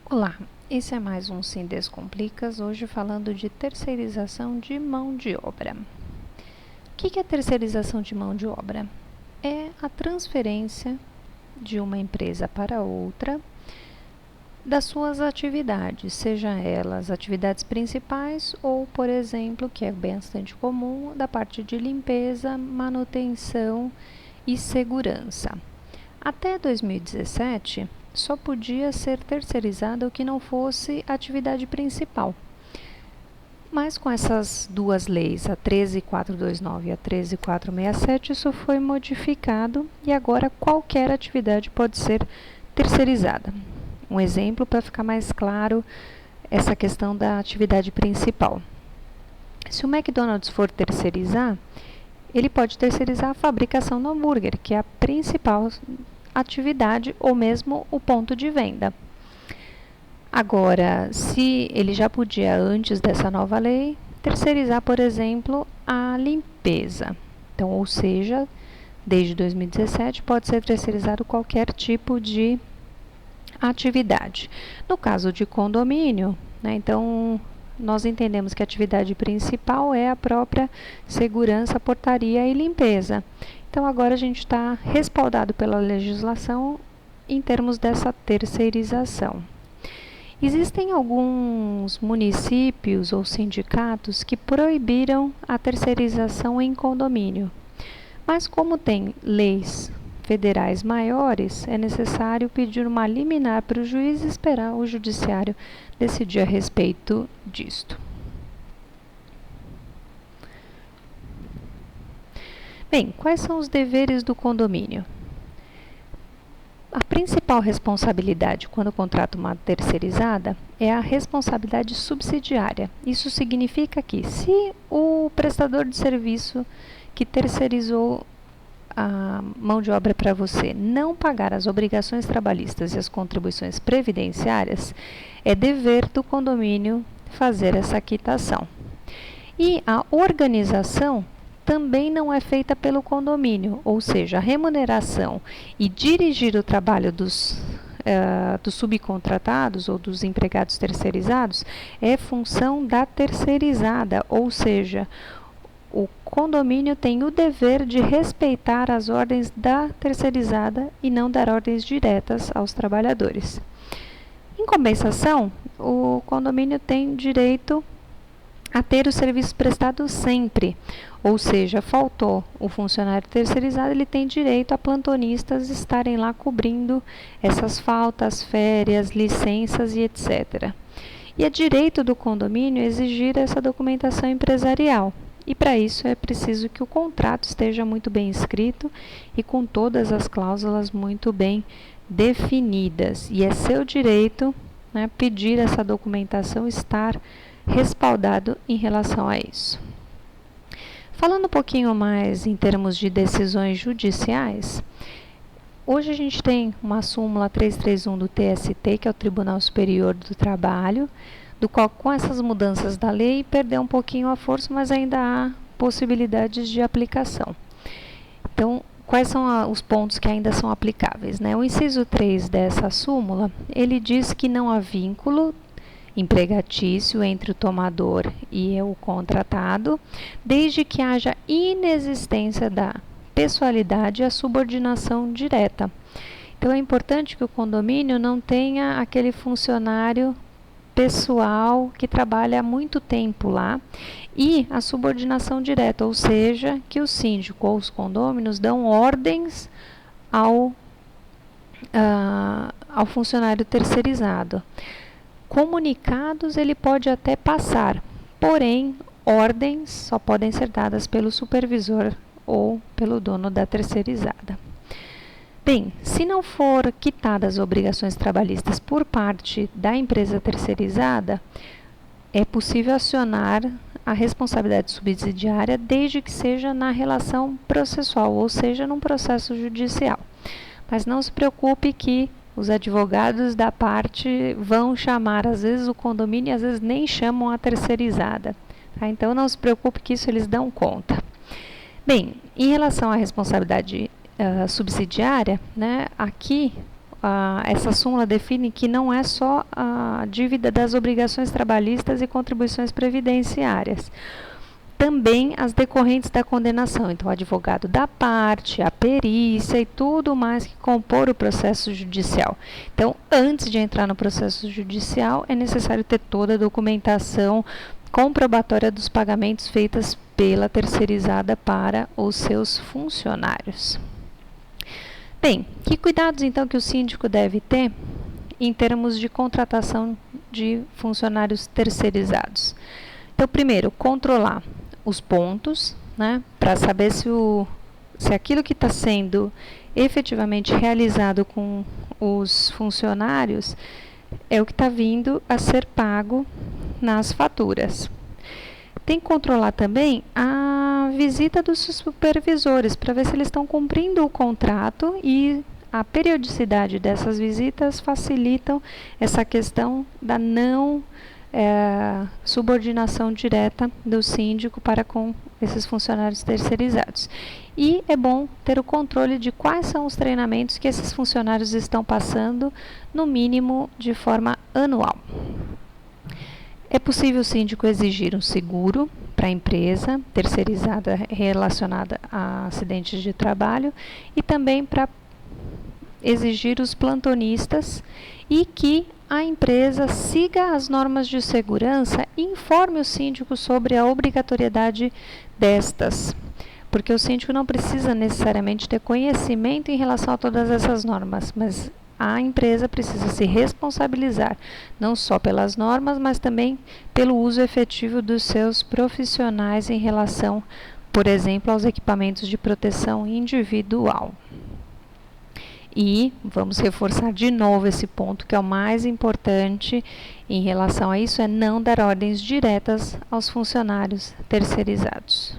Olá, esse é mais um Sim Descomplicas, hoje falando de terceirização de mão de obra. O que é terceirização de mão de obra? É a transferência de uma empresa para outra das suas atividades, seja elas atividades principais ou, por exemplo, que é bastante comum, da parte de limpeza, manutenção e segurança. Até 2017, só podia ser terceirizada o que não fosse atividade principal. Mas com essas duas leis, a 13429 e a 13467, isso foi modificado e agora qualquer atividade pode ser terceirizada. Um exemplo para ficar mais claro essa questão da atividade principal. Se o McDonald's for terceirizar, ele pode terceirizar a fabricação do hambúrguer, que é a principal atividade ou mesmo o ponto de venda. Agora, se ele já podia, antes dessa nova lei, terceirizar, por exemplo, a limpeza. Então, ou seja, desde 2017 pode ser terceirizado qualquer tipo de atividade. No caso de condomínio, então nós entendemos que a atividade principal é a própria segurança, portaria e limpeza. Então, agora a gente está respaldado pela legislação em termos dessa terceirização. Existem alguns municípios ou sindicatos que proibiram a terceirização em condomínio, mas como tem leis federais maiores, é necessário pedir uma liminar para o juiz e esperar o judiciário decidir a respeito disto. Bem, quais são os deveres do condomínio? A principal responsabilidade quando contrata uma terceirizada é a responsabilidade subsidiária. Isso significa que, se o prestador de serviço que terceirizou a mão de obra para você não pagar as obrigações trabalhistas e as contribuições previdenciárias, é dever do condomínio fazer essa quitação. E a organização também não é feita pelo condomínio, ou seja, a remuneração e dirigir o trabalho dos subcontratados ou dos empregados terceirizados é função da terceirizada, ou seja, o condomínio tem o dever de respeitar as ordens da terceirizada e não dar ordens diretas aos trabalhadores. Em compensação, o condomínio tem direito a ter o serviço prestado sempre, ou seja, faltou o funcionário terceirizado, ele tem direito a plantonistas estarem lá cobrindo essas faltas, férias, licenças e etc. E é direito do condomínio exigir essa documentação empresarial. E para isso é preciso que o contrato esteja muito bem escrito e com todas as cláusulas muito bem definidas. E é seu direito, pedir essa documentação, estar respaldado em relação a isso. Falando um pouquinho mais em termos de decisões judiciais, hoje a gente tem uma súmula 331 do TST, que é o Tribunal Superior do Trabalho, do qual, com essas mudanças da lei, perdeu um pouquinho a força, mas ainda há possibilidades de aplicação. Então, quais são os pontos que ainda são aplicáveis? O inciso 3 dessa súmula, ele diz que não há vínculo empregatício entre o tomador e o contratado, desde que haja inexistência da pessoalidade e a subordinação direta. Então, é importante que o condomínio não tenha aquele funcionário pessoal que trabalha há muito tempo lá e a subordinação direta, ou seja, que o síndico ou os condôminos dão ordens ao funcionário terceirizado. Comunicados ele pode até passar, porém, ordens só podem ser dadas pelo supervisor ou pelo dono da terceirizada. Bem, se não for quitadas as obrigações trabalhistas por parte da empresa terceirizada, é possível acionar a responsabilidade subsidiária desde que seja na relação processual, ou seja, num processo judicial. Mas não se preocupe que os advogados da parte vão chamar, às vezes, o condomínio e às vezes nem chamam a terceirizada. Tá? Então, não se preocupe que isso eles dão conta. Bem, em relação à responsabilidade subsidiária, aqui essa súmula define que não é só a dívida das obrigações trabalhistas e contribuições previdenciárias, também as decorrentes da condenação. Então, o advogado da parte, a perícia e tudo mais que compor o processo judicial. Então, antes de entrar no processo judicial, é necessário ter toda a documentação comprobatória dos pagamentos feitas pela terceirizada para os seus funcionários. Bem, que cuidados então que o síndico deve ter em termos de contratação de funcionários terceirizados? Então, primeiro, controlar os pontos, né, para saber se aquilo que está sendo efetivamente realizado com os funcionários é o que está vindo a ser pago nas faturas. Tem que controlar também a visita dos supervisores, para ver se eles estão cumprindo o contrato, e a periodicidade dessas visitas facilitam essa questão da não subordinação direta do síndico para com esses funcionários terceirizados. E é bom ter o controle de quais são os treinamentos que esses funcionários estão passando, no mínimo de forma anual. É possível o síndico exigir um seguro para a empresa terceirizada relacionada a acidentes de trabalho, e também para exigir os plantonistas, e que a empresa siga as normas de segurança e informe o síndico sobre a obrigatoriedade destas, porque o síndico não precisa necessariamente ter conhecimento em relação a todas essas normas, mas a empresa precisa se responsabilizar não só pelas normas, mas também pelo uso efetivo dos seus profissionais em relação, por exemplo, aos equipamentos de proteção individual. E vamos reforçar de novo esse ponto, que é o mais importante em relação a isso, é não dar ordens diretas aos funcionários terceirizados.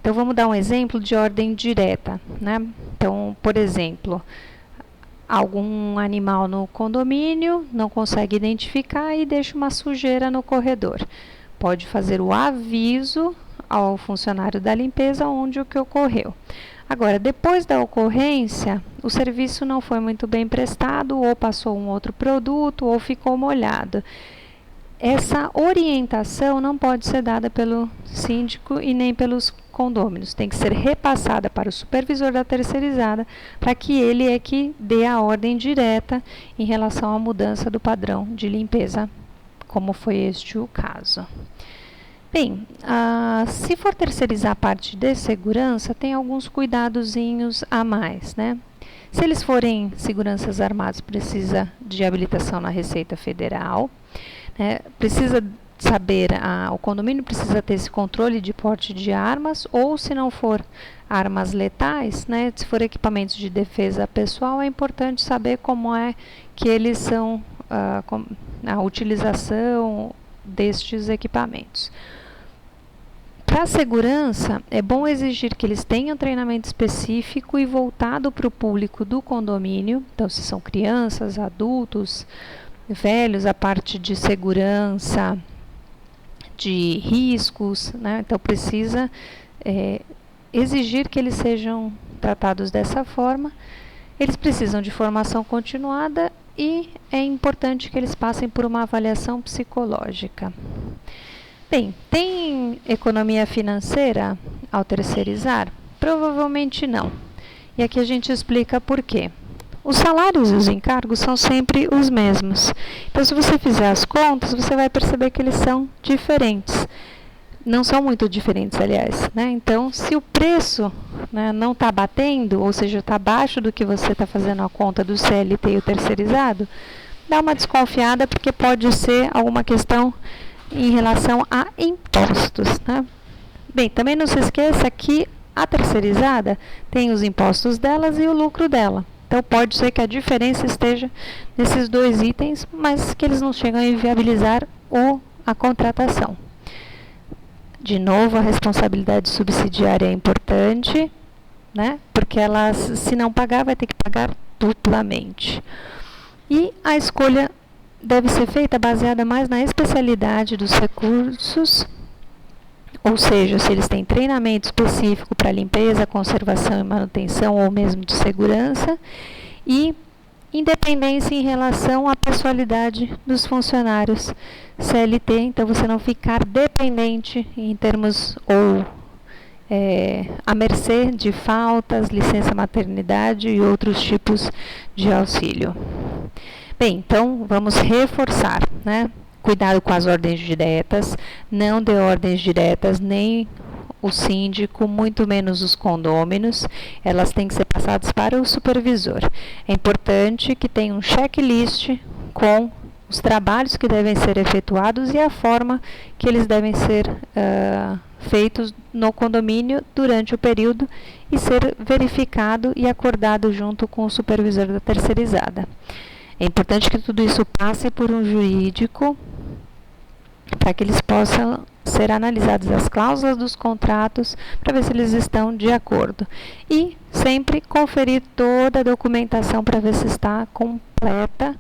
Então, vamos dar um exemplo de ordem direta, né? Então, por exemplo, algum animal no condomínio não consegue identificar e deixa uma sujeira no corredor. Pode fazer o aviso ao funcionário da limpeza onde o que ocorreu. Agora, depois da ocorrência, o serviço não foi muito bem prestado, ou passou um outro produto, ou ficou molhado. Essa orientação não pode ser dada pelo síndico e nem pelos condôminos. Tem que ser repassada para o supervisor da terceirizada, para que ele é que dê a ordem direta em relação à mudança do padrão de limpeza, como foi este o caso. Bem, se for terceirizar a parte de segurança, tem alguns cuidadozinhos a mais, né? Se eles forem seguranças armados, precisa de habilitação na Receita Federal, né? Precisa saber, o condomínio precisa ter esse controle de porte de armas, ou se não for armas letais, né? Se for equipamentos de defesa pessoal, é importante saber como é que eles são, a utilização destes equipamentos. Para a segurança, é bom exigir que eles tenham treinamento específico e voltado para o público do condomínio. Então, se são crianças, adultos, velhos, a parte de segurança, de riscos, né? Então, precisa exigir que eles sejam tratados dessa forma. Eles precisam de formação continuada e é importante que eles passem por uma avaliação psicológica. Bem, tem economia financeira ao terceirizar? Provavelmente não. E aqui a gente explica por quê. Os salários e os encargos são sempre os mesmos. Então, se você fizer as contas, você vai perceber que eles são diferentes. Não são muito diferentes, aliás, né? Então, se o preço, né, não está batendo, ou seja, está abaixo do que você está fazendo a conta do CLT e o terceirizado, dá uma desconfiada, porque pode ser alguma questão em relação a impostos, né? Bem, também não se esqueça que a terceirizada tem os impostos delas e o lucro dela. Então, pode ser que a diferença esteja nesses dois itens, mas que eles não chegam a inviabilizar a contratação. De novo, a responsabilidade subsidiária é importante, né? Porque ela, se não pagar, vai ter que pagar duplamente. E a escolha deve ser feita baseada mais na especialidade dos recursos, ou seja, se eles têm treinamento específico para limpeza, conservação e manutenção, ou mesmo de segurança, e independência em relação à pessoalidade dos funcionários. CLT, então você não ficar dependente em termos ou à mercê de faltas, licença maternidade e outros tipos de auxílio. Bem, então vamos reforçar, né? Cuidado com as ordens diretas, não dê ordens diretas, nem o síndico, muito menos os condôminos, elas têm que ser passadas para o supervisor. É importante que tenha um checklist com os trabalhos que devem ser efetuados e a forma que eles devem ser feitos no condomínio durante o período e ser verificado e acordado junto com o supervisor da terceirizada. É importante que tudo isso passe por um jurídico para que eles possam ser analisadas as cláusulas dos contratos para ver se eles estão de acordo. E sempre conferir toda a documentação para ver se está completa,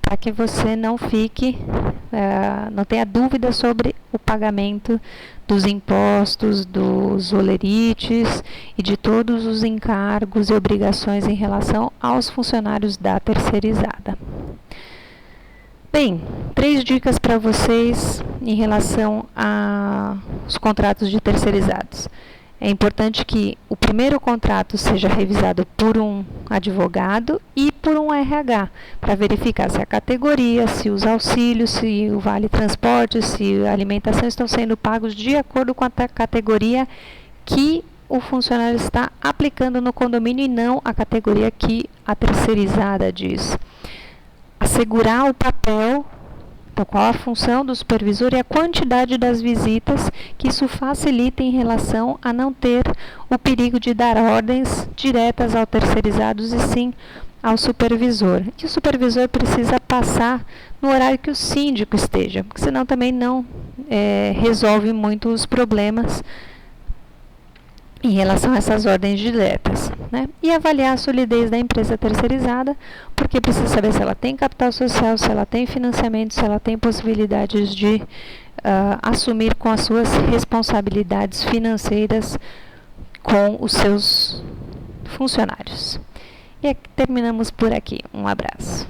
para que você não fique, não tenha dúvida sobre o pagamento dos impostos, dos olerites e de todos os encargos e obrigações em relação aos funcionários da terceirizada. Bem, 3 dicas para vocês em relação aos contratos de terceirizados. É importante que o primeiro contrato seja revisado por um advogado e por um RH, para verificar se a categoria, se os auxílios, se o vale transporte, se a alimentação estão sendo pagos de acordo com a categoria que o funcionário está aplicando no condomínio e não a categoria que a terceirizada diz. Assegurar o papel, então, qual a função do supervisor e a quantidade das visitas, que isso facilita em relação a não ter o perigo de dar ordens diretas aos terceirizados e sim ao supervisor. E o supervisor precisa passar no horário que o síndico esteja, porque senão também não resolve muito os problemas em relação a essas ordens diretas, né? E avaliar a solidez da empresa terceirizada, porque precisa saber se ela tem capital social, se ela tem financiamento, se ela tem possibilidades de assumir com as suas responsabilidades financeiras com os seus funcionários. E terminamos por aqui. Um abraço.